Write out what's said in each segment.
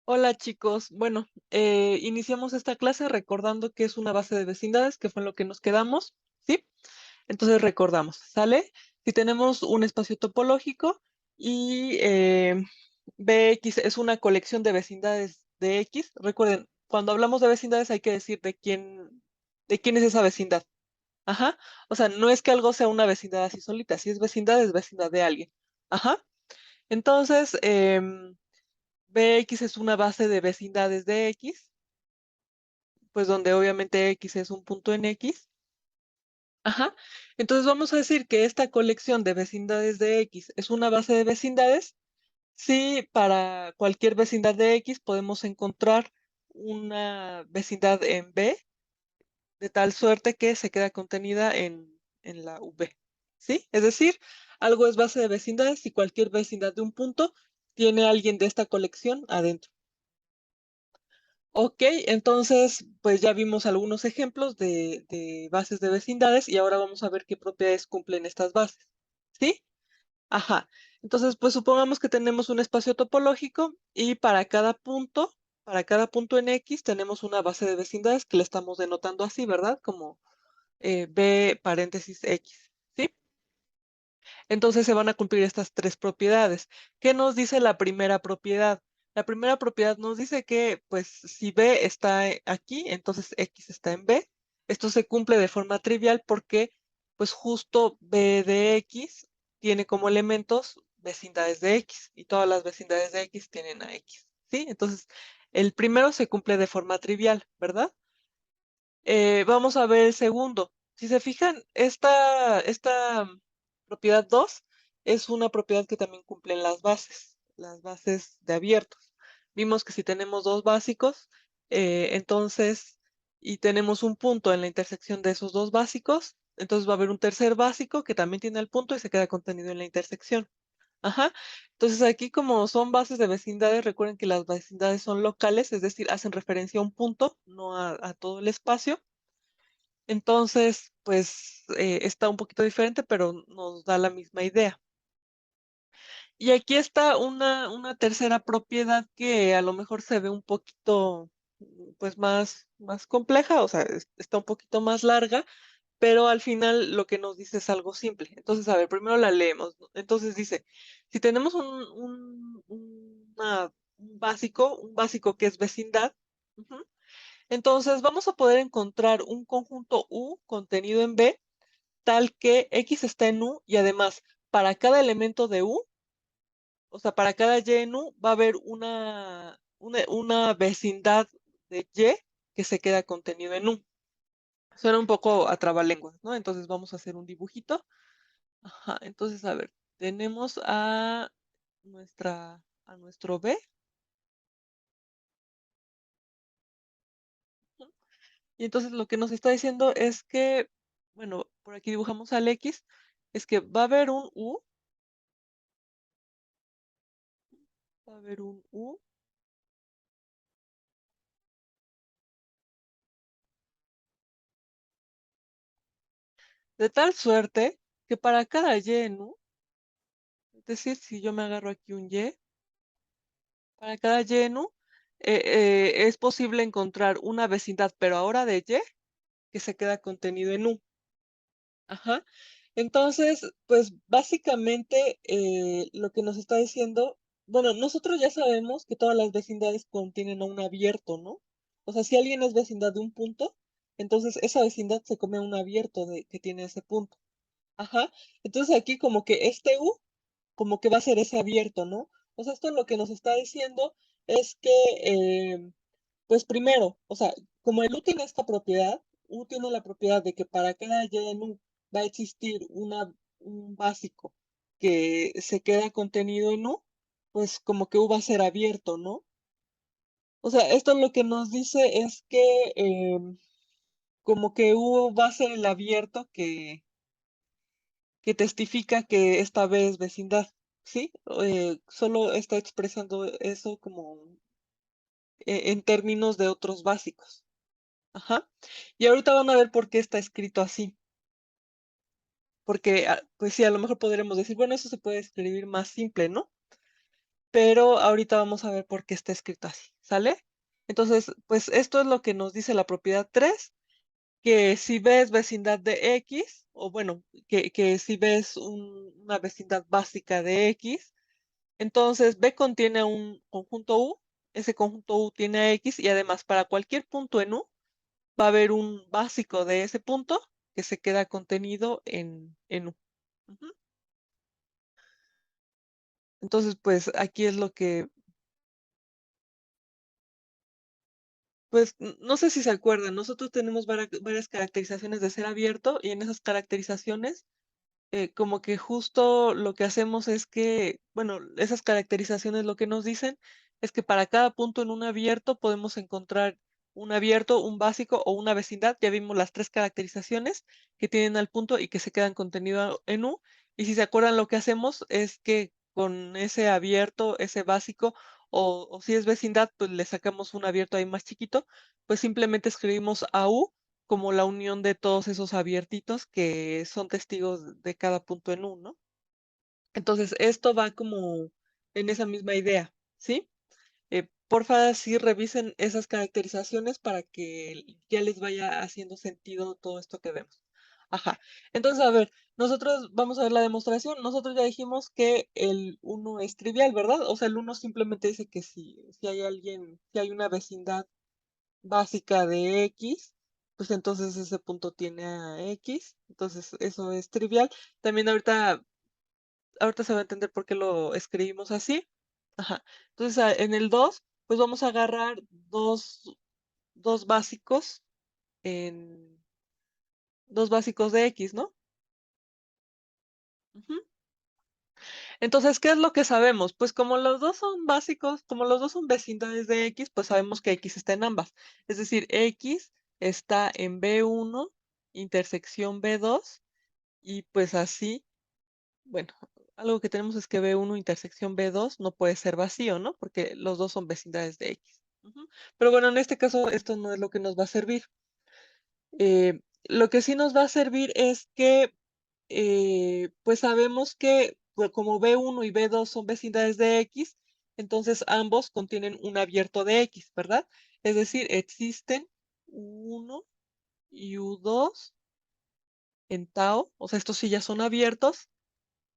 Hola chicos, bueno, iniciamos esta clase recordando que es una base de vecindades, que fue en lo que nos quedamos, ¿sí? Entonces recordamos, ¿sale? Si tenemos un espacio topológico y Bx es una colección de vecindades de X, recuerden, cuando hablamos de vecindades hay que decir de quién es esa vecindad. Ajá, o sea, no es que algo sea una vecindad así solita, si es vecindad de alguien. Ajá, entonces, Bx es una base de vecindades de X, pues donde obviamente X es un punto en X. Ajá. Entonces vamos a decir que esta colección de vecindades de X es una base de vecindades si para cualquier vecindad de X podemos encontrar una vecindad en B de tal suerte que se queda contenida en la V. ¿Sí? Es decir, algo es base de vecindades si cualquier vecindad de un punto tiene a alguien de esta colección adentro. Ok, entonces, pues ya vimos algunos ejemplos de bases de vecindades y ahora vamos a ver qué propiedades cumplen estas bases. ¿Sí? Ajá. Entonces, pues supongamos que tenemos un espacio topológico y para cada punto en X tenemos una base de vecindades que le estamos denotando así, ¿verdad? Como B paréntesis X. ¿Sí? Entonces se van a cumplir estas tres propiedades. ¿Qué nos dice la primera propiedad? La primera propiedad nos dice que, pues, si B está aquí, entonces X está en B. Esto se cumple de forma trivial porque, pues, justo B de X tiene como elementos vecindades de X y todas las vecindades de X tienen a X, ¿sí? Entonces, el primero se cumple de forma trivial, ¿verdad? Vamos a ver el segundo. Si se fijan, esta propiedad 2 es una propiedad que también cumplen las bases de abiertos. Vimos que si tenemos dos básicos, entonces, y tenemos un punto en la intersección de esos dos básicos, entonces va a haber un tercer básico que también tiene el punto y se queda contenido en la intersección. Ajá. Entonces aquí como son bases de vecindades, recuerden que las vecindades son locales, es decir, hacen referencia a un punto, no a todo el espacio. Entonces, pues, está un poquito diferente, pero nos da la misma idea. Y aquí está una tercera propiedad que a lo mejor se ve un poquito, pues, más compleja, o sea, está un poquito más larga, pero al final lo que nos dice es algo simple. Entonces, a ver, primero la leemos, ¿no? Entonces dice, si tenemos un básico que es vecindad, ujú, entonces vamos a poder encontrar un conjunto U contenido en B tal que X está en U y además para cada elemento de U, o sea, para cada Y en U va a haber una vecindad de Y que se queda contenido en U. Suena un poco a trabalenguas, ¿no? Entonces vamos a hacer un dibujito. Ajá, entonces, a ver, tenemos a nuestro B. Ujú, y entonces lo que nos está diciendo es que, bueno, por aquí dibujamos al X, es que va a haber un U de tal suerte que para cada Y en U, es decir, si yo me agarro aquí un Y, para cada Y en U, es posible encontrar una vecindad, pero ahora de Y, que se queda contenido en U. Ajá. Entonces, pues básicamente lo que nos está diciendo, bueno, nosotros ya sabemos que todas las vecindades contienen a un abierto, ¿no? O sea, si alguien es vecindad de un punto, entonces esa vecindad se come a un abierto que tiene ese punto. Ajá. Entonces aquí como que este U como que va a ser ese abierto, ¿no? O sea, esto lo que nos está diciendo es que, pues primero, o sea, como el U tiene esta propiedad, U tiene la propiedad de que para cada Y en U va a existir un básico que se queda contenido en U, pues como que U va a ser abierto, ¿no? O sea, esto lo que nos dice es que como que U va a ser el abierto que testifica que esta B es vecindad, ¿sí? Solo está expresando eso como en términos de otros básicos. Ajá. Y ahorita van a ver por qué está escrito así. Porque, pues sí, a lo mejor podremos decir, bueno, eso se puede escribir más simple, ¿no? pero ahorita vamos a ver por qué está escrito así, ¿sale? Entonces, pues esto es lo que nos dice la propiedad 3, que si ves vecindad de X, o bueno, que si ves una vecindad básica de X, entonces B contiene un conjunto U, ese conjunto U tiene a X y además para cualquier punto en U va a haber un básico de ese punto que se queda contenido en U. Ujú. Entonces, pues aquí es lo que, pues no sé si se acuerdan, nosotros tenemos varias caracterizaciones de ser abierto y en esas caracterizaciones como que justo lo que hacemos es que, bueno, esas caracterizaciones lo que nos dicen es que para cada punto en un abierto podemos encontrar un abierto, un básico o una vecindad. Ya vimos las tres caracterizaciones que tienen al punto y que se quedan contenido en U. Y si se acuerdan, lo que hacemos es que con ese abierto, ese básico, o si es vecindad, pues le sacamos un abierto ahí más chiquito, pues simplemente escribimos a U como la unión de todos esos abiertitos que son testigos de cada punto en U, ¿no? Entonces, esto va como en esa misma idea, ¿sí? Porfa, sí revisen esas caracterizaciones para que ya les vaya haciendo sentido todo esto que vemos. Ajá. Entonces, a ver, nosotros vamos a ver la demostración. Nosotros ya dijimos que el uno es trivial, ¿verdad? O sea, el uno simplemente dice que si hay alguien, si hay una vecindad básica de X, pues entonces ese punto tiene a X, entonces eso es trivial. También ahorita se va a entender por qué lo escribimos así. Ajá. Entonces, en el 2 pues vamos a agarrar dos básicos en dos básicos de X, ¿no? Ujú. Entonces, ¿qué es lo que sabemos? Pues como los dos son básicos, como los dos son vecindades de X, pues sabemos que X está en ambas. Es decir, X está en B1, intersección B2, y pues así, bueno, algo que tenemos es que B1 intersección B2 no puede ser vacío, ¿no? Porque los dos son vecindades de X. Ujú. Pero bueno, en este caso esto no es lo que nos va a servir. Lo que sí nos va a servir es que pues sabemos que pues, como B1 y B2 son vecindades de X, entonces ambos contienen un abierto de X, ¿verdad? Es decir, existen U1 y U2 en tau, o sea, estos sí ya son abiertos,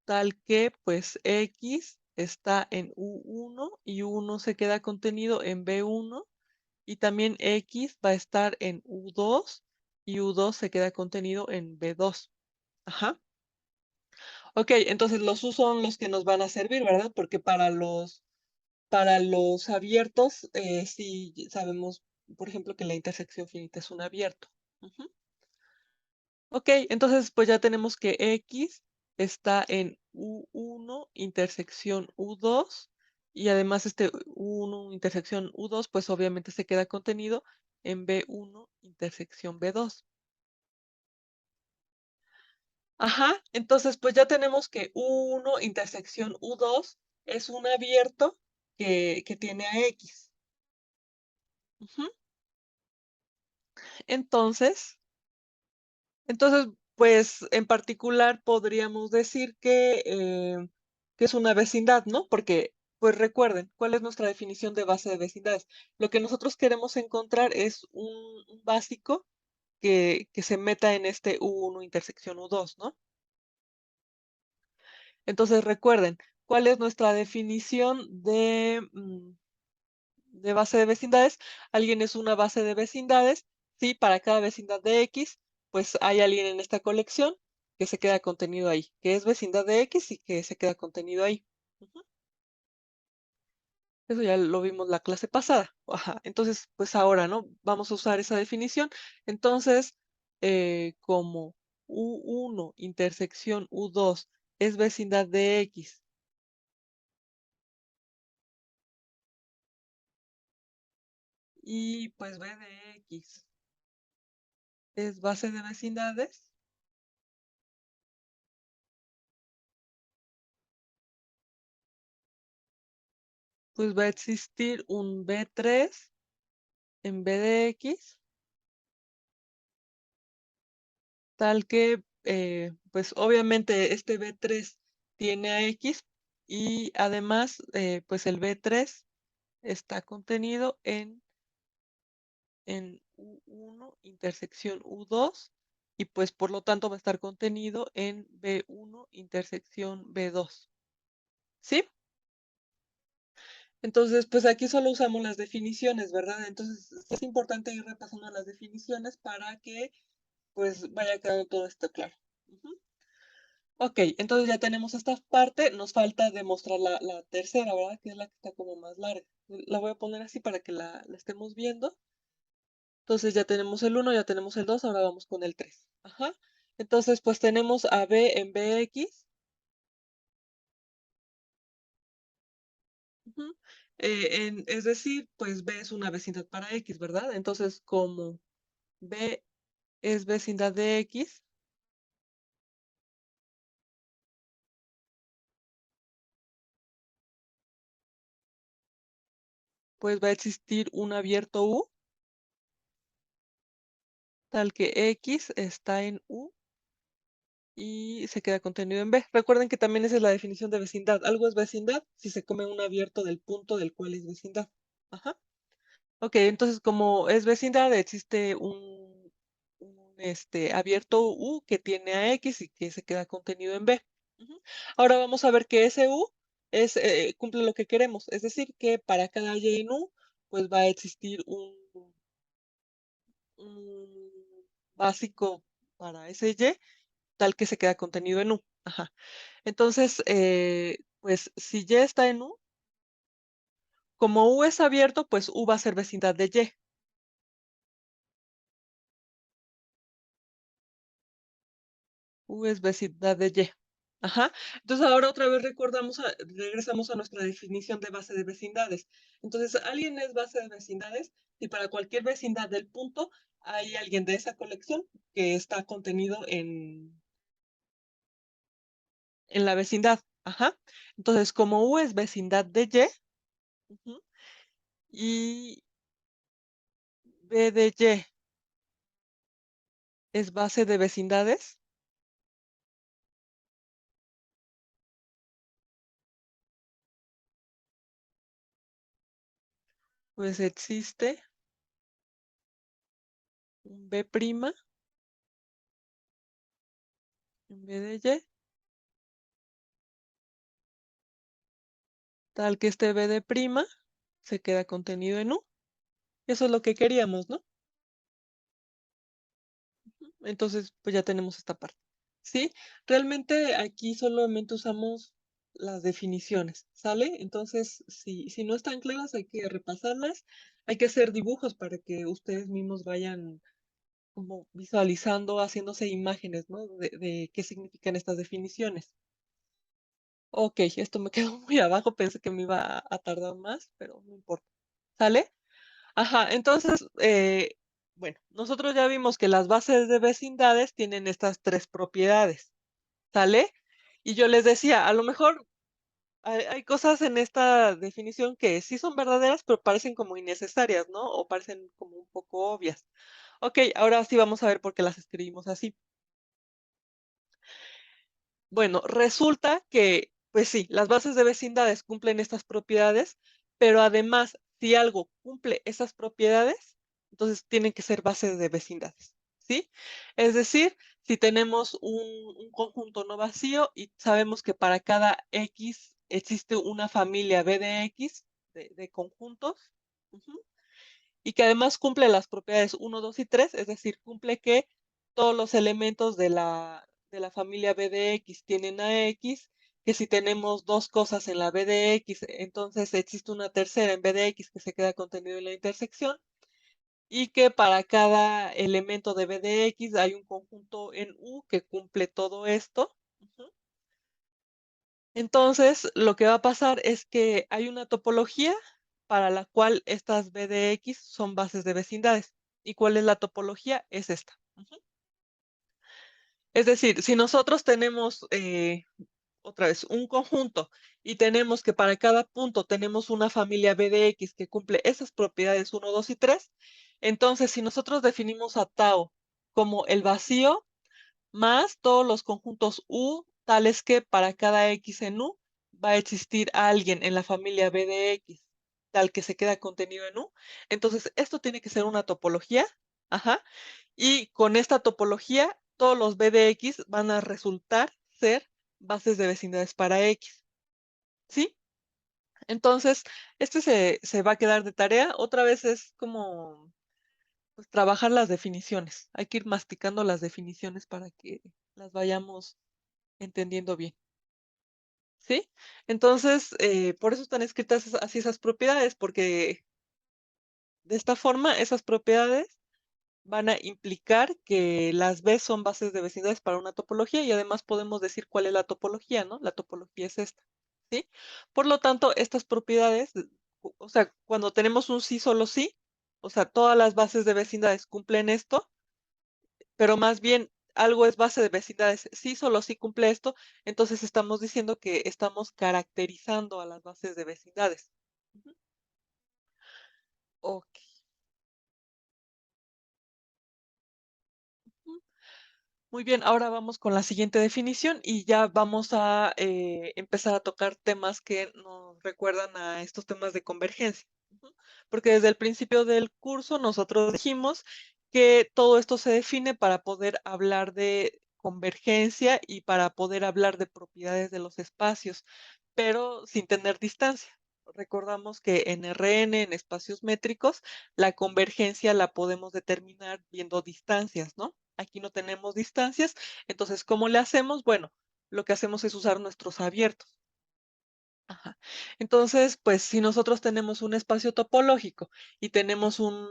tal que pues X está en U1 y U1 se queda contenido en B1 y también X va a estar en U2 y U2 se queda contenido en B2. Ajá. Ok, entonces los U son los que nos van a servir, ¿verdad? Porque para los abiertos, sí sabemos, por ejemplo, que la intersección finita es un abierto. Ujú. Ok, entonces pues ya tenemos que X está en U1 intersección U2 y además este U1 intersección U2 pues obviamente se queda contenido en B1 intersección B2. Ajá, entonces pues ya tenemos que U1 intersección U2 es un abierto que tiene a X. Ujú. Entonces, entonces, pues en particular podríamos decir que es una vecindad, ¿no? Porque, pues recuerden, ¿cuál es nuestra definición de base de vecindades? Lo que nosotros queremos encontrar es un básico que se meta en este U1 intersección U2, ¿no? Entonces, recuerden, ¿cuál es nuestra definición de base de vecindades? Alguien es una base de vecindades, sí, para cada vecindad de X, pues hay alguien en esta colección que se queda contenido ahí, que es vecindad de X y que se queda contenido ahí. Ujú. Eso ya lo vimos la clase pasada. Ajá. Entonces, pues ahora, ¿no? Vamos a usar esa definición. Entonces, como U1 intersección U2 es vecindad de X y pues B de X es base de vecindades, pues va a existir un B3 en B de X, tal que, pues obviamente este B3 tiene a X, y además, pues el B3 está contenido en U1 intersección U2 y pues por lo tanto va a estar contenido en B1 intersección B2, ¿sí? Entonces, pues aquí solo usamos las definiciones, ¿verdad? Entonces, es importante ir repasando las definiciones para que pues vaya quedando todo esto claro. Ujú. Ok, entonces ya tenemos esta parte, nos falta demostrar la tercera, ¿verdad? Que es la que está como más larga. La voy a poner así para que la estemos viendo. Entonces ya tenemos el uno, ya tenemos el 2, ahora vamos con el 3. Ajá. Entonces, pues tenemos a B en BX. Ujú, es decir, pues B es una vecindad para X, ¿verdad? Entonces, como B es vecindad de X, pues va a existir un abierto U, tal que X está en U y se queda contenido en B. Recuerden que también esa es la definición de vecindad. Algo es vecindad si se come un abierto del punto del cual es vecindad. Ajá. Ok, entonces como es vecindad, existe un abierto U que tiene a X y que se queda contenido en B. Ujú. Ahora vamos a ver que ese U cumple lo que queremos, es decir, que para cada Y en U, pues va a existir un básico para ese Y, tal que se queda contenido en U. Ajá. Entonces, pues si Y está en U, como U es abierto, pues U va a ser vecindad de Y. U es vecindad de Y. Ajá. Entonces ahora otra vez regresamos a nuestra definición de base de vecindades. Entonces, alguien es base de vecindades y para cualquier vecindad del punto hay alguien de esa colección que está contenido en la vecindad. Ajá. Entonces, como U es vecindad de Y, ujú, y B de Y es base de vecindades, pues existe un B' en B de Y, tal que este B de prima se queda contenido en U. Eso es lo que queríamos, ¿no? Entonces, pues ya tenemos esta parte. ¿Sí? Realmente aquí solamente usamos las definiciones, ¿sale? Entonces, si no están claras, hay que repasarlas, hay que hacer dibujos para que ustedes mismos vayan como visualizando, haciéndose imágenes, ¿no? De qué significan estas definiciones. Ok, esto me quedó muy abajo, pensé que me iba a tardar más, pero no importa. ¿Sale? Ajá, entonces, bueno, nosotros ya vimos que las bases de vecindades tienen estas tres propiedades, ¿sale? Y yo les decía, a lo mejor hay cosas en esta definición que sí son verdaderas, pero parecen como innecesarias, ¿no? O parecen como un poco obvias. Ok, ahora sí vamos a ver por qué las escribimos así. Bueno, resulta que, pues sí, las bases de vecindades cumplen estas propiedades, pero además, si algo cumple esas propiedades, entonces tienen que ser bases de vecindades, ¿sí? Es decir, si tenemos un conjunto no vacío y sabemos que para cada X existe una familia B de X de conjuntos, ujú, y que además cumple las propiedades uno, 2 y 3, es decir, cumple que todos los elementos de la familia B de X tienen a X, que si tenemos dos cosas en la B de X, entonces existe una tercera en B de X que se queda contenido en la intersección, y que para cada elemento de B de X hay un conjunto en U que cumple todo esto. Ujú. Entonces, lo que va a pasar es que hay una topología para la cual estas B de X son bases de vecindades. ¿Y cuál es la topología? Es esta. Ujú. Es decir, si nosotros tenemos, otra vez, un conjunto y tenemos que para cada punto tenemos una familia B de X que cumple esas propiedades uno, 2 y 3, entonces si nosotros definimos a tau como el vacío más todos los conjuntos U, tales que para cada X en U va a existir alguien en la familia B de X, tal que se queda contenido en U, entonces esto tiene que ser una topología, ajá, y con esta topología, todos los B de X van a resultar ser bases de vecindades para X, ¿sí? Entonces, este se va a quedar de tarea. Otra vez es como, pues, trabajar las definiciones. Hay que ir masticando las definiciones para que las vayamos entendiendo bien, ¿sí? Entonces, por eso están escritas así esas propiedades, porque de esta forma esas propiedades van a implicar que las B son bases de vecindades para una topología y además podemos decir cuál es la topología, ¿no? La topología es esta, ¿sí? Por lo tanto, estas propiedades, o sea, cuando tenemos un sí, solo sí, o sea, todas las bases de vecindades cumplen esto, pero más bien algo es base de vecindades, sí, solo sí cumple esto, entonces estamos diciendo que estamos caracterizando a las bases de vecindades. Ujú. Ok. Muy bien, ahora vamos con la siguiente definición y ya vamos a empezar a tocar temas que nos recuerdan a estos temas de convergencia. Ujú. Porque desde el principio del curso nosotros dijimos que todo esto se define para poder hablar de convergencia y para poder hablar de propiedades de los espacios, pero sin tener distancia. Recordamos que en Rn, en espacios métricos, la convergencia la podemos determinar viendo distancias, ¿no? Aquí no tenemos distancias, entonces, ¿cómo le hacemos? Bueno, lo que hacemos es usar nuestros abiertos. Ajá. Entonces, pues, si nosotros tenemos un espacio topológico y tenemos un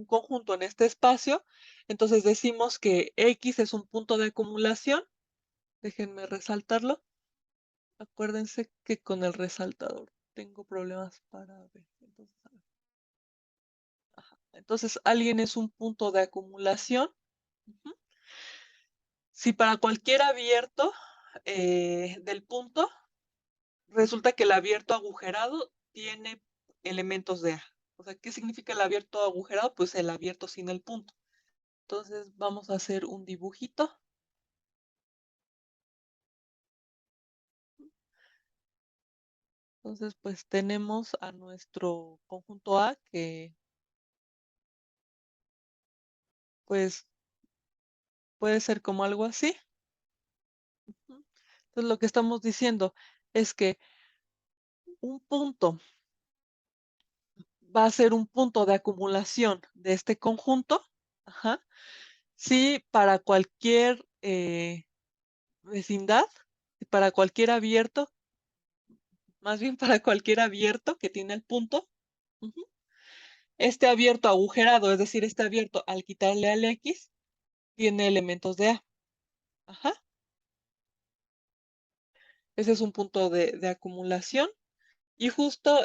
conjunto en este espacio, entonces decimos que X es un punto de acumulación. Déjenme resaltarlo. Acuérdense que con el resaltador tengo problemas para ver. Entonces, a ver. Entonces, alguien es un punto de acumulación. Ujú. Si para cualquier abierto del punto, resulta que el abierto agujerado tiene elementos de A. O sea, ¿qué significa el abierto agujerado? Pues el abierto sin el punto. Entonces, vamos a hacer un dibujito. Entonces, pues tenemos a nuestro conjunto A que, pues, puede ser como algo así. Ujú. Entonces, lo que estamos diciendo es que un punto va a ser un punto de acumulación de este conjunto, ajá, si para cualquier vecindad, para cualquier abierto, más bien para cualquier abierto que tiene el punto, ujú, este abierto agujerado, es decir, este abierto al quitarle al X, tiene elementos de A. Ajá, ese es un punto de acumulación. Y justo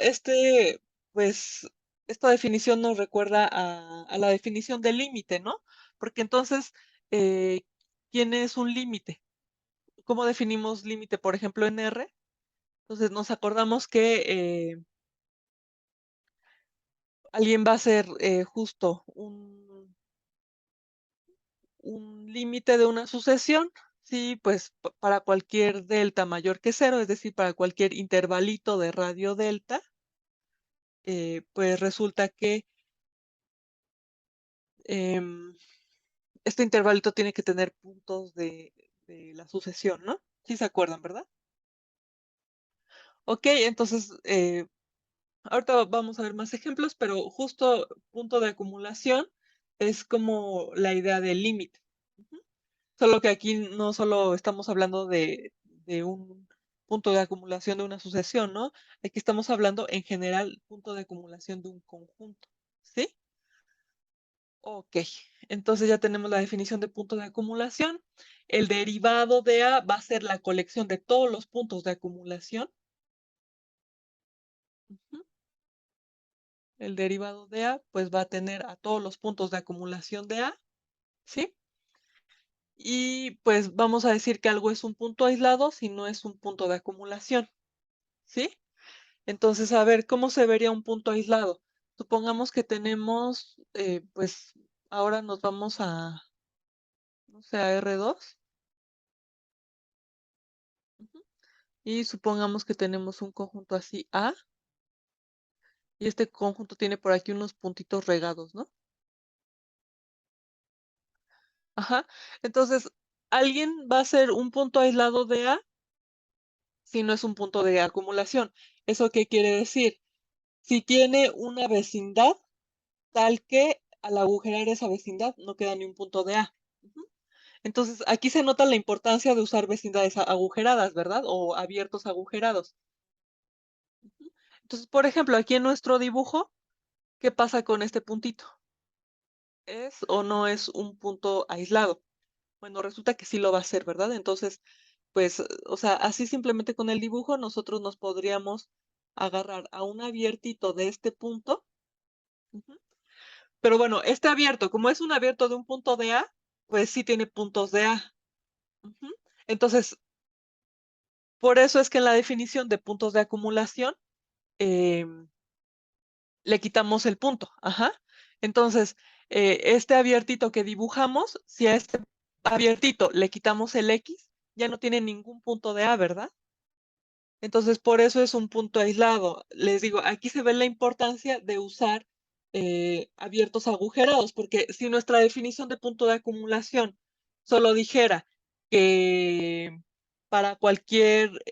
pues, esta definición nos recuerda a la definición del límite, ¿no? Porque entonces, eh, ¿quién es un límite? ¿Cómo definimos límite, por ejemplo, en R? Entonces nos acordamos que alguien va a ser justo un límite de una sucesión, sí, pues para cualquier delta mayor que cero, es decir, para cualquier intervalito de radio delta, pues resulta que em, este intervalito tiene que tener puntos de la sucesión, ¿no? Sí se acuerdan, ¿verdad? Ok, entonces, ahorita vamos a ver más ejemplos, pero justo punto de acumulación es como la idea del límite. Ujú. Solo que aquí no solo estamos hablando de un punto de acumulación de una sucesión, ¿no? Aquí estamos hablando en general punto de acumulación de un conjunto, ¿sí? Ok, entonces ya tenemos la definición de punto de acumulación. El derivado de A va a ser la colección de todos los puntos de acumulación. Ujú. El derivado de A, pues va a tener a todos los puntos de acumulación de A, ¿sí? Y pues vamos a decir que algo es un punto aislado si no es un punto de acumulación, ¿sí? Entonces, a ver, ¿cómo se vería un punto aislado? Supongamos que tenemos, pues ahora nos vamos a, no sé, a R2. Y supongamos que tenemos un conjunto así A, y este conjunto tiene por aquí unos puntitos regados, ¿no? Ajá. Entonces, ¿alguien va a ser un punto aislado de A si no es un punto de acumulación? ¿Eso qué quiere decir? Si tiene una vecindad tal que al agujerar esa vecindad no queda ni un punto de A. Ujú. Entonces, aquí se nota la importancia de usar vecindades agujeradas, ¿verdad? O abiertos agujerados. Ujú. Entonces, por ejemplo, aquí en nuestro dibujo, ¿qué pasa con este puntito? ¿Es o no es un punto aislado? Bueno, resulta que sí lo va a ser, ¿verdad? Entonces, pues, o sea, así simplemente con el dibujo nosotros nos podríamos agarrar a un abiertito de este punto. Ujú. Pero bueno, este abierto, como es un abierto de un punto de A, pues sí tiene puntos de A. Ujú. Entonces, por eso es que en la definición de puntos de acumulación, em, le quitamos el punto. Ajá. Entonces, este abiertito que dibujamos, si a este abiertito le quitamos el X, ya no tiene ningún punto de A, ¿verdad? Entonces, por eso es un punto aislado. Les digo, aquí se ve la importancia de usar abiertos agujerados, porque si nuestra definición de punto de acumulación solo dijera que para cualquier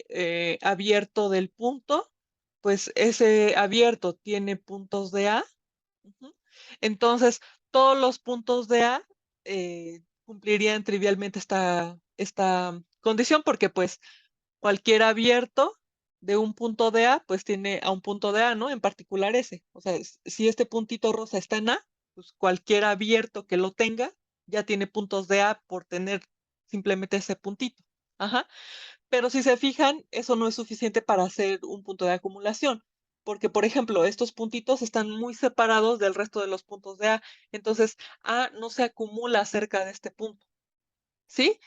abierto del punto, pues ese abierto tiene puntos de A. Ujú. Entonces, todos los puntos de A cumplirían trivialmente esta condición, porque pues cualquier abierto de un punto de A, pues tiene a un punto de A, ¿no? En particular ese. O sea, si este puntito rosa está en A, pues cualquier abierto que lo tenga ya tiene puntos de A por tener simplemente ese puntito. Ajá. Pero si se fijan, eso no es suficiente para hacer un punto de acumulación, porque, por ejemplo, estos puntitos están muy separados del resto de los puntos de A. Entonces, A no se acumula cerca de este punto. ¿Sí?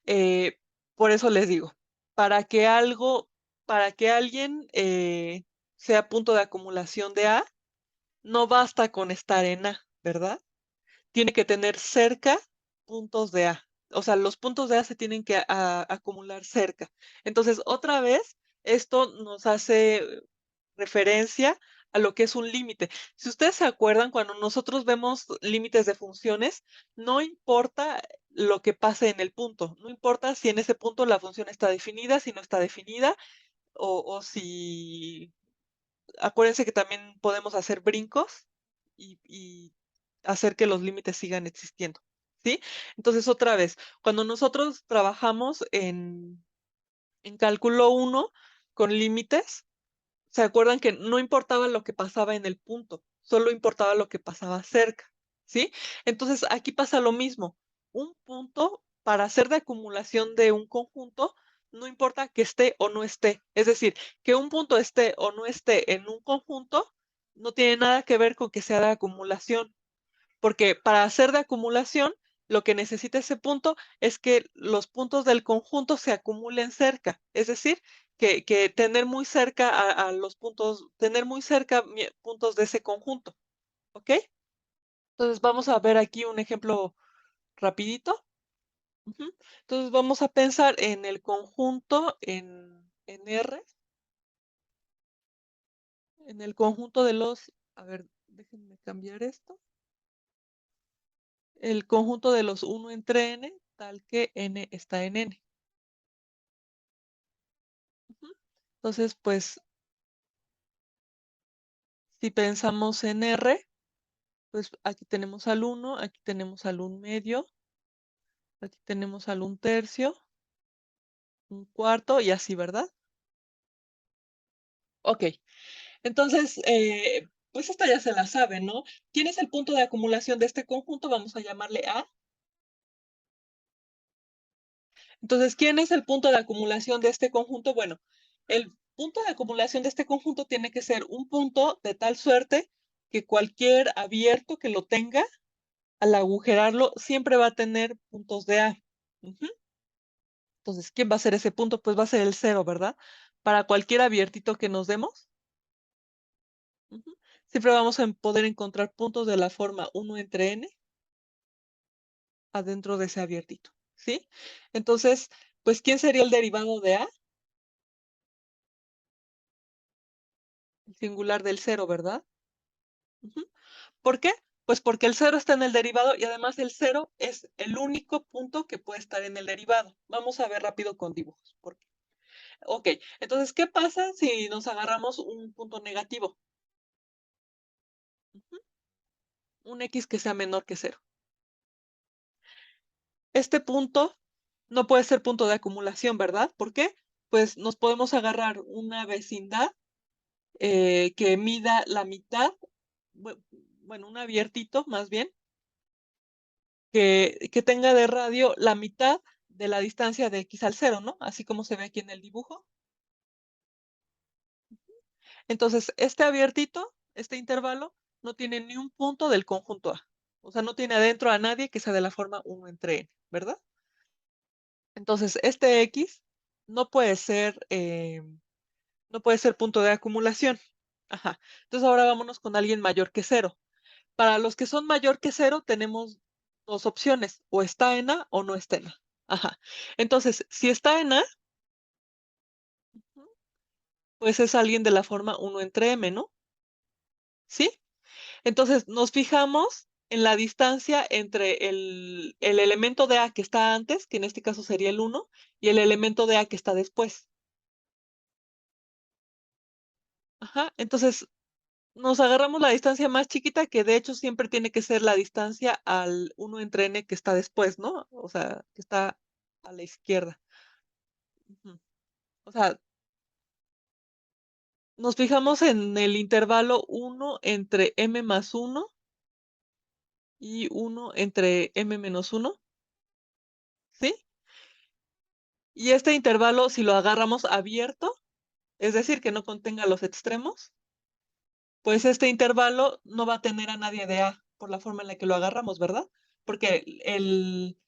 Eh, por eso les digo, para que algo para que alguien, sea punto de acumulación de A, no basta con estar en A, ¿verdad? Tiene que tener cerca puntos de A. O sea, los puntos de A se tienen que acumular cerca. Entonces, otra vez, esto nos hace referencia a lo que es un límite. Si ustedes se acuerdan, cuando nosotros vemos límites de funciones, no importa lo que pase en el punto, no importa si en ese punto la función está definida, si no está definida, o si acuérdense que también podemos hacer brincos y hacer que los límites sigan existiendo, ¿sí? Entonces, otra vez, cuando nosotros trabajamos en cálculo uno con límites, ¿se acuerdan que no importaba lo que pasaba en el punto, solo importaba lo que pasaba cerca? ¿Sí? Entonces, aquí pasa lo mismo. Un punto, para hacer de acumulación de un conjunto, no importa que esté o no esté. Es decir, que un punto esté o no esté en un conjunto, no tiene nada que ver con que sea de acumulación, porque para hacer de acumulación, lo que necesita ese punto es que los puntos del conjunto se acumulen cerca, es decir, que tener muy cerca a los puntos, tener muy cerca puntos de ese conjunto, ¿ok? Entonces vamos a ver aquí un ejemplo rapidito. Ujú. Entonces vamos a pensar en el conjunto en R, en el conjunto de los, a ver, déjenme cambiar esto, el conjunto de los 1 entre n, tal que n está en n. Ujú. Entonces, pues, si pensamos en R, pues aquí tenemos al 1, aquí tenemos al 1 medio, aquí tenemos al 1 tercio, un cuarto y así, ¿verdad? Ok, entonces, pues esta ya se la sabe, ¿no? ¿Quién es el punto de acumulación de este conjunto? Vamos a llamarle A. Entonces, ¿quién es el punto de acumulación de este conjunto? Bueno, el punto de acumulación de este conjunto tiene que ser un punto de tal suerte que cualquier abierto que lo tenga al agujerarlo, siempre va a tener puntos de A. Ujú. Entonces, ¿quién va a ser ese punto? Pues va a ser el cero, ¿verdad? Para cualquier abiertito que nos demos, ujú, siempre vamos a poder encontrar puntos de la forma 1 entre n adentro de ese abiertito, ¿sí? Entonces, pues, ¿quién sería el derivado de A? el singular del cero, ¿verdad? Ujú. ¿Por qué? Pues porque el cero está en el derivado y además el cero es el único punto que puede estar en el derivado. Vamos a ver rápido con dibujos. Ok, entonces, ¿qué pasa si nos agarramos un punto negativo? Ujú, un x que sea menor que cero. Este punto no puede ser punto de acumulación, ¿verdad? ¿Por qué? Pues nos podemos agarrar una vecindad que mida la mitad, bue- bueno, un abiertito más bien, que tenga de radio la mitad de la distancia de x al cero, ¿no? Así como se ve aquí en el dibujo. Entonces, este abiertito, este intervalo, no tiene ni un punto del conjunto A. O sea, no tiene adentro a nadie que sea de la forma uno entre n, ¿verdad? Entonces, este x no puede ser, no puede ser punto de acumulación. Ajá. Entonces, ahora vámonos con alguien mayor que cero. Para los que son mayor que cero, tenemos dos opciones, o está en A o no está en A. Ajá. Entonces, si está en A, pues es alguien de la forma uno entre m, ¿no? ¿Sí? Entonces, nos fijamos en la distancia entre el elemento de A que está antes, que en este caso sería el uno, y el elemento de A que está después. Ajá. Entonces, nos agarramos la distancia más chiquita, que de hecho siempre tiene que ser la distancia al uno entre n que está después, ¿no? O sea, que está a la izquierda. Ujú. O sea, nos fijamos en el intervalo uno entre m más uno y uno entre m menos uno, ¿sí? Y este intervalo, si lo agarramos abierto, es decir, que no contenga los extremos, pues este intervalo no va a tener a nadie de A por la forma en la que lo agarramos, ¿verdad? Porque el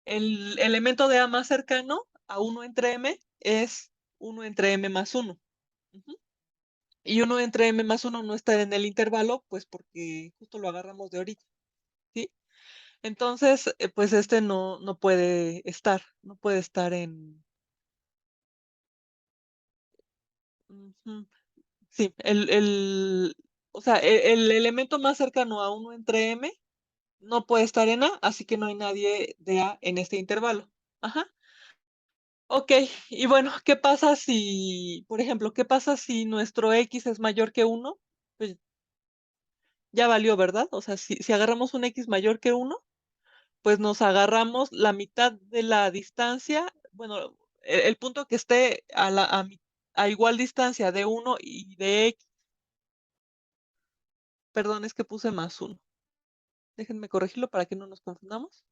elemento de A más cercano a uno entre m es uno entre m más uno. Ujú. Y uno entre m más uno no está en el intervalo, pues porque justo lo agarramos de ahorita, ¿sí? Entonces, pues este no puede estar, no puede estar en... Ujú. Sí, o sea, el elemento más cercano a uno entre m no puede estar en A, así que no hay nadie de A en este intervalo. Ajá. Ok, y bueno, ¿qué pasa si, por ejemplo, qué pasa si nuestro x es mayor que uno? Pues ya valió, ¿verdad? O sea, si agarramos un x mayor que uno, pues nos agarramos la mitad de la distancia, bueno, el punto que esté a igual distancia de uno y de x, perdón, es que puse más uno. Déjenme corregirlo para que no nos confundamos.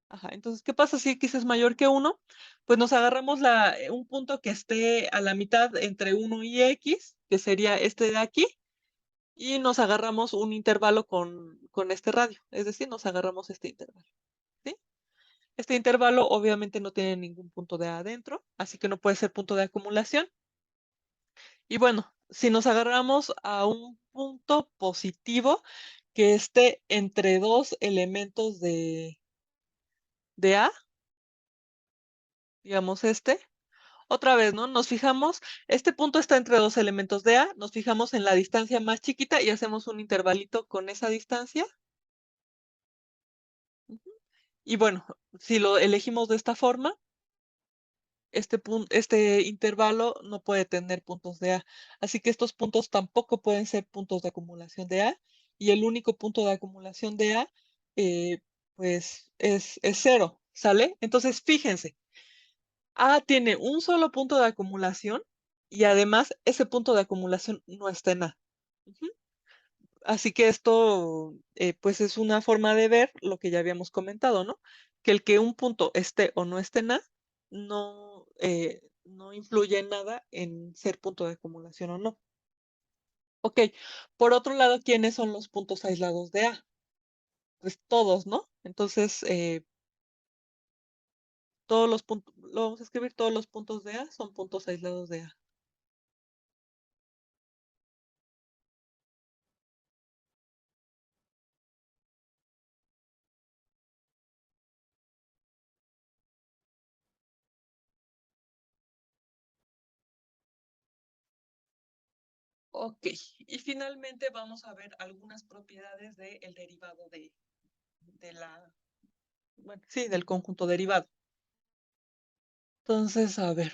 Ajá, entonces, ¿qué pasa si x es mayor que uno? Pues nos agarramos un punto que esté a la mitad entre uno y x, que sería este de aquí, y nos agarramos un intervalo con este radio, es decir, nos agarramos este intervalo, ¿sí? Este intervalo obviamente no tiene ningún punto de A adentro, así que no puede ser punto de acumulación. Y bueno, si nos agarramos a un punto positivo que esté entre dos elementos de A, digamos este, otra vez, ¿no? Nos fijamos, este punto está entre dos elementos de A, nos fijamos en la distancia más chiquita y hacemos un intervalito con esa distancia. Ujú. Y bueno, si lo elegimos de esta forma, este intervalo no puede tener puntos de A. Así que estos puntos tampoco pueden ser puntos de acumulación de A. Y el único punto de acumulación de A, eh, pues es cero, ¿sale? Entonces, fíjense, A tiene un solo punto de acumulación y además ese punto de acumulación no está en A. Ujú. Así que esto, pues es una forma de ver lo que ya habíamos comentado, ¿no? Que el que un punto esté o no esté en A no influye en nada en ser punto de acumulación o no. Ok, por otro lado, ¿quiénes son los puntos aislados de A? Pues todos, ¿no? Entonces, todos los puntos, lo vamos a escribir, todos los puntos de A son puntos aislados de A. Ok, y finalmente vamos a ver algunas propiedades del derivado de la, bueno, sí, del conjunto derivado. Entonces, a ver,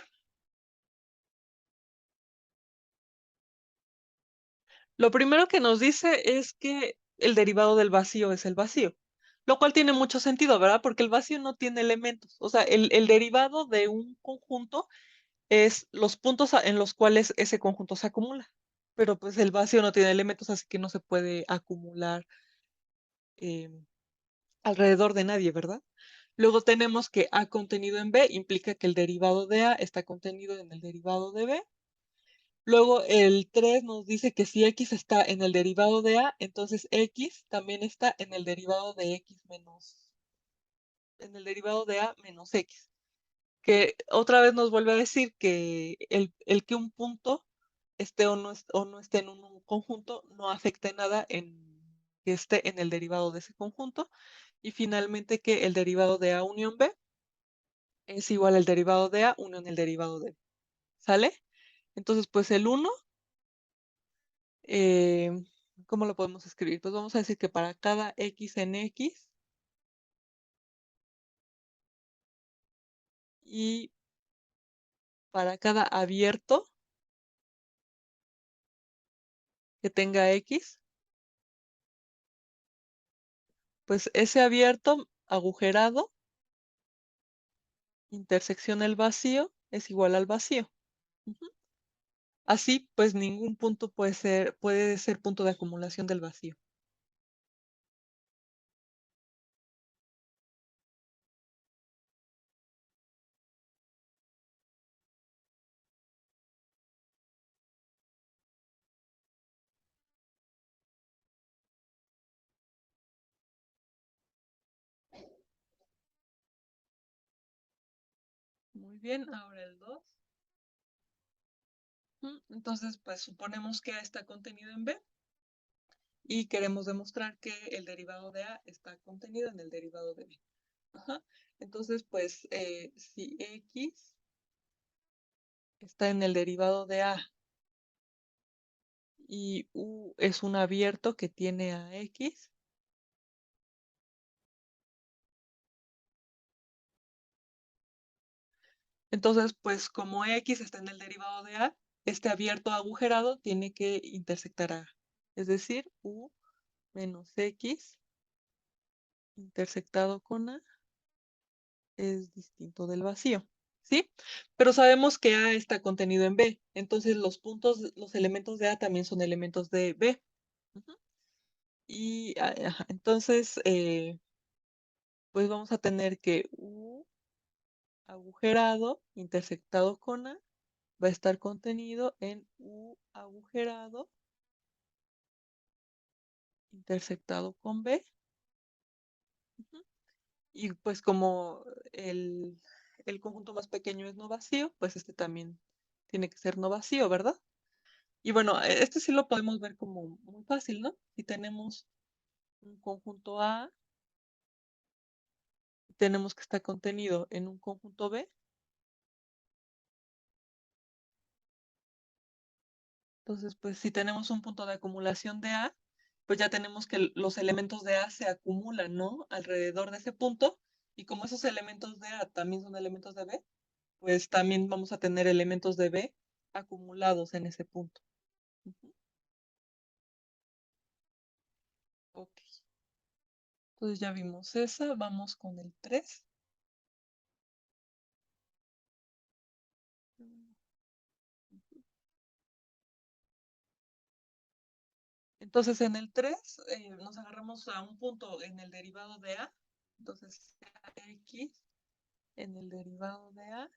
lo primero que nos dice es que el derivado del vacío es el vacío, lo cual tiene mucho sentido, ¿verdad? Porque el vacío no tiene elementos. O sea, el derivado de un conjunto es los puntos en los cuales ese conjunto se acumula. Pero pues el vacío no tiene elementos, así que no se puede acumular em, alrededor de nadie, ¿verdad? Luego tenemos que A contenido en B implica que el derivado de A está contenido en el derivado de B. Luego el 3 nos dice que si X está en el derivado de A, entonces X también está en el derivado de X menos, en el derivado de A menos X. Que otra vez nos vuelve a decir que el que un punto esté o no esté en un conjunto no afecta en nada en que esté en el derivado de ese conjunto. Y finalmente que el derivado de A unión B es igual al derivado de A unión el derivado de B. ¿Sale? Entonces, pues el 1, eh, ¿cómo lo podemos escribir? Pues vamos a decir que para cada X en X y para cada abierto que tenga X, pues ese abierto agujerado intersección el vacío es igual al vacío. Ujú. Así, pues ningún punto puede ser punto de acumulación del vacío. Muy bien, ahora el 2. Entonces, pues suponemos que A está contenido en B y queremos demostrar que el derivado de A está contenido en el derivado de B. Ajá. Entonces, pues si X está en el derivado de A y U es un abierto que tiene a X, entonces, pues como X está en el derivado de A, este abierto agujerado tiene que intersectar a A. Es decir, U menos X intersectado con A es distinto del vacío, ¿sí? Pero sabemos que A está contenido en B, entonces los elementos de A también son elementos de B. Ujú. Y ajá, entonces, pues vamos a tener que U agujerado intersectado con A va a estar contenido en U agujerado intersectado con B. Ujú. Y pues como el, el conjunto más pequeño es no vacío, pues este también tiene que ser no vacío, ¿verdad? Y bueno, este sí lo podemos ver como muy fácil, ¿no? Si tenemos un conjunto A, tenemos que estar contenido en un conjunto B. Entonces, pues si tenemos un punto de acumulación de A, pues ya tenemos que los elementos de A se acumulan, ¿no? Alrededor de ese punto. Y como esos elementos de A también son elementos de B, pues también vamos a tener elementos de B acumulados en ese punto. Ujú. Ok, entonces ya vimos esa, vamos con el 3. Entonces en el 3 nos agarramos a un punto en el derivado de A. Entonces X en el derivado de A.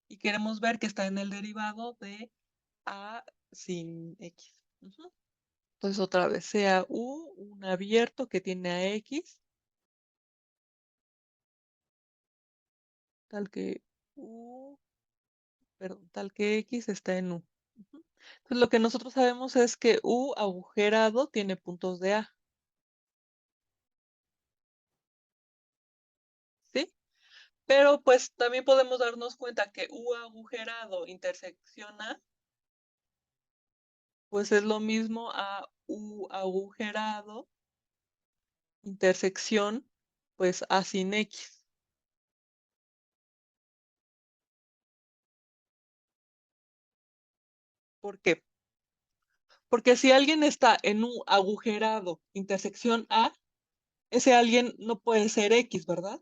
Y queremos ver que está en el derivado de A sin X. Ujú. Entonces otra vez, sea U un abierto que tiene a X, tal que U, perdón, tal que X está en U. Ujú. Entonces lo que nosotros sabemos es que U agujerado tiene puntos de A, ¿sí? Pero pues también podemos darnos cuenta que U agujerado intersecciona pues es lo mismo a U agujerado intersección, pues A sin X. ¿Por qué? Porque si alguien está en U agujerado intersección A, ese alguien no puede ser X, ¿verdad?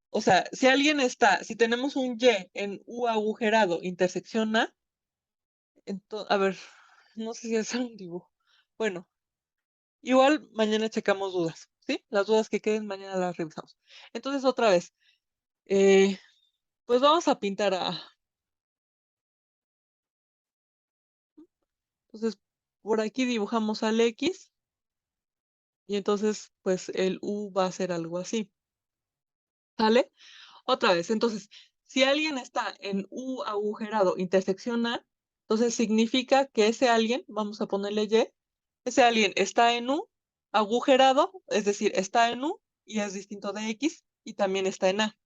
O sea, si tenemos un Y en U agujerado intersección A, a ver, no sé si hacer un dibujo. Bueno, igual mañana checamos dudas, ¿sí? Las dudas que queden mañana las revisamos. Entonces, otra vez, eh, pues vamos a pintar a. Entonces, por aquí dibujamos al X y entonces, pues el U va a ser algo así, ¿sale? Otra vez, entonces, si alguien está en U agujerado intersección A, entonces significa que ese alguien, vamos a ponerle Y, ese alguien está en U agujerado, es decir, está en U y es distinto de X y también está en A.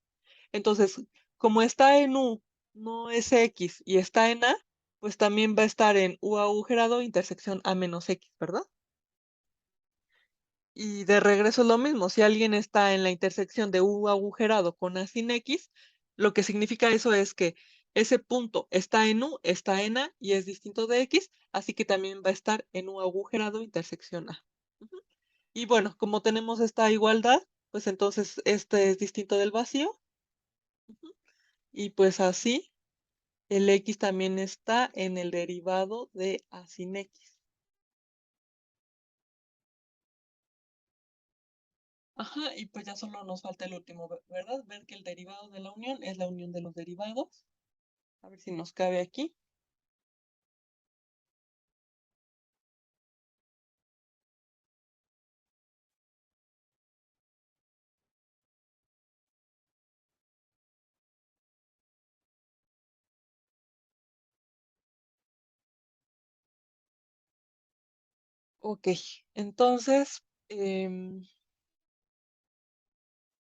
Entonces, como está en U, no es X y está en A, pues también va a estar en U agujerado intersección A menos X, ¿verdad? Y de regreso es lo mismo, si alguien está en la intersección de U agujerado con A sin X, lo que significa eso es que ese punto está en U, está en A y es distinto de X, así que también va a estar en U agujerado intersección A. Ujú. Y bueno, como tenemos esta igualdad, pues entonces este es distinto del vacío. Ujú. Y pues así el X también está en el derivado de A sin X. Ajá, y pues ya solo nos falta el último, ¿verdad? Ver que el derivado de la unión es la unión de los derivados. A ver si nos cabe aquí. Ok, entonces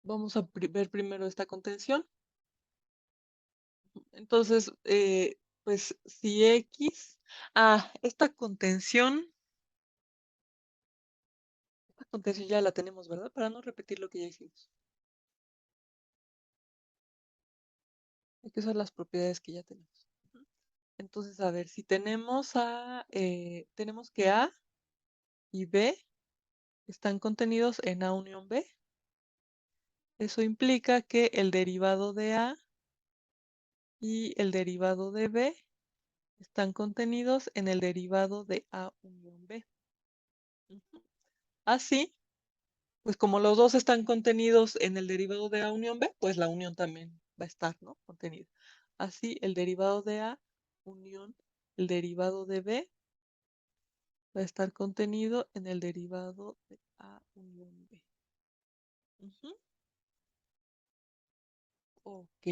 vamos a ver primero esta contención. Entonces, pues si X, esta contención ya la tenemos, ¿verdad? Para no repetir lo que ya hicimos. Hay que usar las propiedades que ya tenemos. Ujú. Entonces, a ver, si tenemos que A y B están contenidos en A unión B. Eso implica que el derivado de A y el derivado de B están contenidos en el derivado de A unión B. Ujú. Así, pues como los dos están contenidos en el derivado de A unión B, pues la unión también va a estar, ¿no? Contenida. Así, el derivado de A unión el derivado de B va a estar contenido en el derivado de A unión B. Ujú. Ok.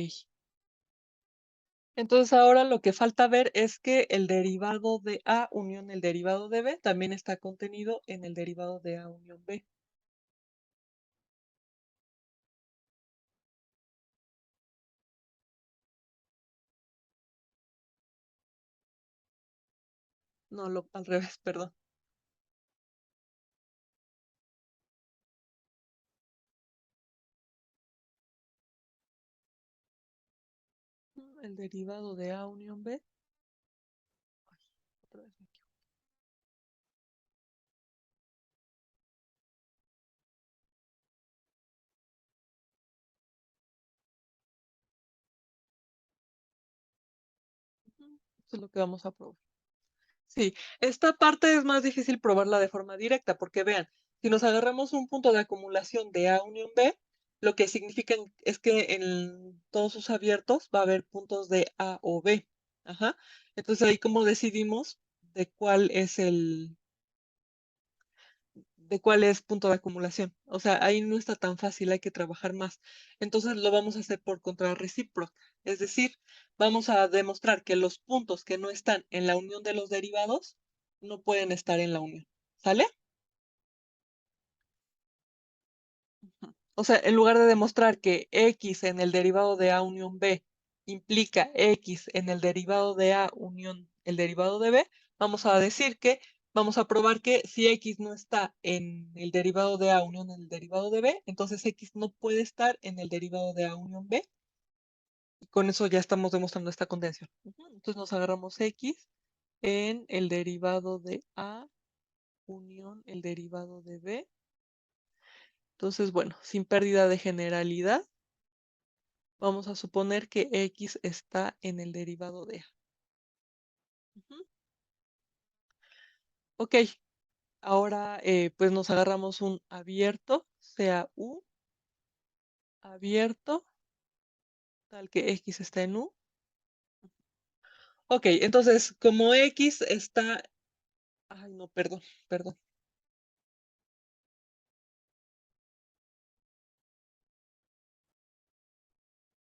Entonces ahora lo que falta ver es que el derivado de A unión el derivado de B también está contenido en el derivado de A unión B. No, al revés, perdón. El derivado de A unión B. Ay, otra vez me equivoqué. Eso es lo que vamos a probar. Sí, esta parte es más difícil probarla de forma directa, porque vean, si nos agarramos un punto de acumulación de A unión B, lo que significa es que en todos sus abiertos va a haber puntos de A o B. Ajá. Entonces ahí como decidimos de cuál es de cuál es punto de acumulación. O sea, ahí no está tan fácil, hay que trabajar más. Entonces lo vamos a hacer por contrarrecíproca. Es decir, vamos a demostrar que los puntos que no están en la unión de los derivados no pueden estar en la unión. ¿Sale? Ujú. O sea, en lugar de demostrar que X en el derivado de A unión B implica X en el derivado de A unión el derivado de B, vamos a decir que vamos a probar que si X no está en el derivado de A unión en el derivado de B, entonces X no puede estar en el derivado de A unión B. Y con eso ya estamos demostrando esta contención. Entonces nos agarramos X en el derivado de A unión el derivado de B. Entonces, bueno, sin pérdida de generalidad, vamos a suponer que X está en el derivado de A. Ok, ahora pues nos agarramos un abierto, sea U, abierto, tal que X está en U. Ok, entonces como X está... Ay, no, perdón.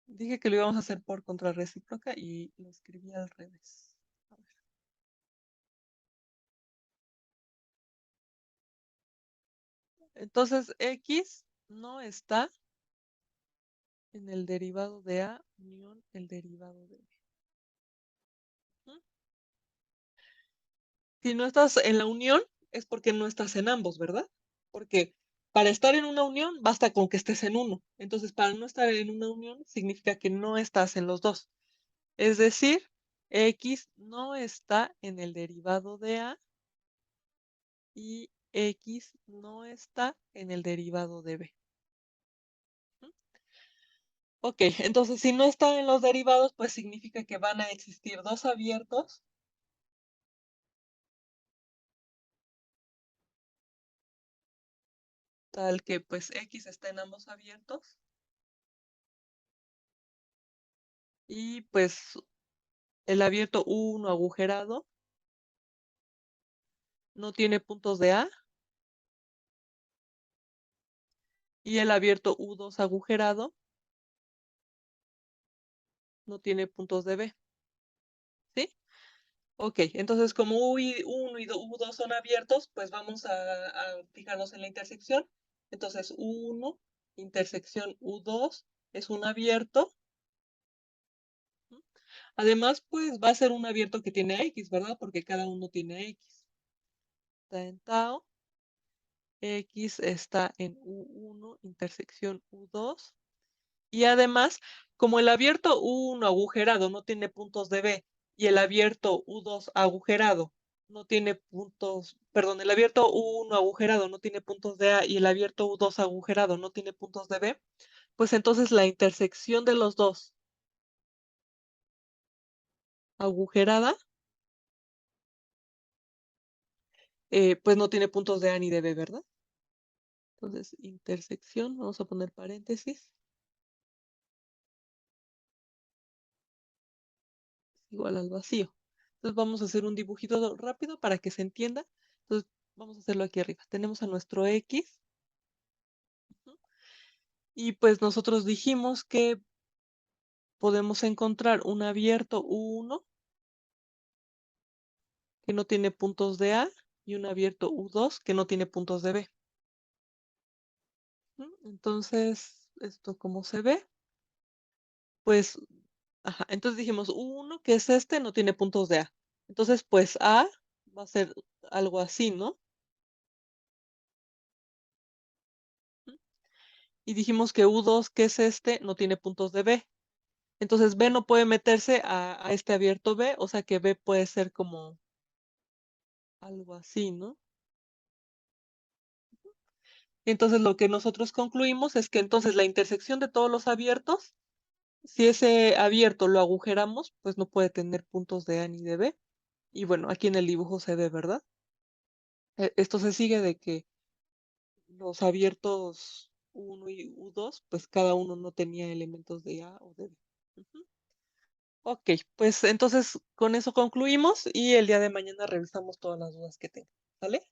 Dije que lo íbamos a hacer por contrarrecíproca y lo escribí al revés. A ver. Entonces X no está en el derivado de A unión el derivado de B. ¿Mm? Si no estás en la unión, es porque no estás en ambos, ¿verdad? Porque para estar en una unión basta con que estés en uno. Entonces, para no estar en una unión significa que no estás en los dos. Es decir, X no está en el derivado de A y X no está en el derivado de B. ¿Mm? Ok, entonces si no están en los derivados, pues significa que van a existir dos abiertos tal que pues X está en ambos abiertos y pues el abierto U1 agujerado no tiene puntos de A y el abierto U2 agujerado no tiene puntos de B, ¿sí? Ok, entonces como U1 y U2 son abiertos, pues vamos a fijarnos en la intersección. Entonces U1 intersección U2 es un abierto. Además, pues va a ser un abierto que tiene X, ¿verdad? Porque cada uno tiene X. Está en tau. X está en U1 intersección U2. Y además, como el abierto U1 agujerado no tiene puntos de B y el abierto U2 agujerado no tiene puntos, perdón, el abierto U1 agujerado no tiene puntos de A y el abierto U2 agujerado no tiene puntos de B, pues entonces la intersección de los dos agujerada, pues no tiene puntos de A ni de B, ¿verdad? Entonces, intersección, vamos a poner paréntesis, igual al vacío. Entonces vamos a hacer un dibujito rápido para que se entienda. Entonces vamos a hacerlo aquí arriba. Tenemos a nuestro X. Y pues nosotros dijimos que podemos encontrar un abierto U1 que no tiene puntos de A y un abierto U2 que no tiene puntos de B. Entonces, esto como se ve, pues, ajá, entonces dijimos U1 que es este, no tiene puntos de A. Entonces, pues A va a ser algo así, ¿no? Y dijimos que U2 que es este, no tiene puntos de B. Entonces B no puede meterse a este abierto B, o sea que B puede ser como algo así, ¿no? Entonces lo que nosotros concluimos es que entonces la intersección de todos los abiertos, si ese abierto lo agujeramos, pues no puede tener puntos de A ni de B. Y bueno, aquí en el dibujo se ve, ¿verdad? Esto se sigue de que los abiertos U1 y U2, pues cada uno no tenía elementos de A o de B. Ujú. Ok, pues entonces con eso concluimos y el día de mañana revisamos todas las dudas que tengan. ¿Sale?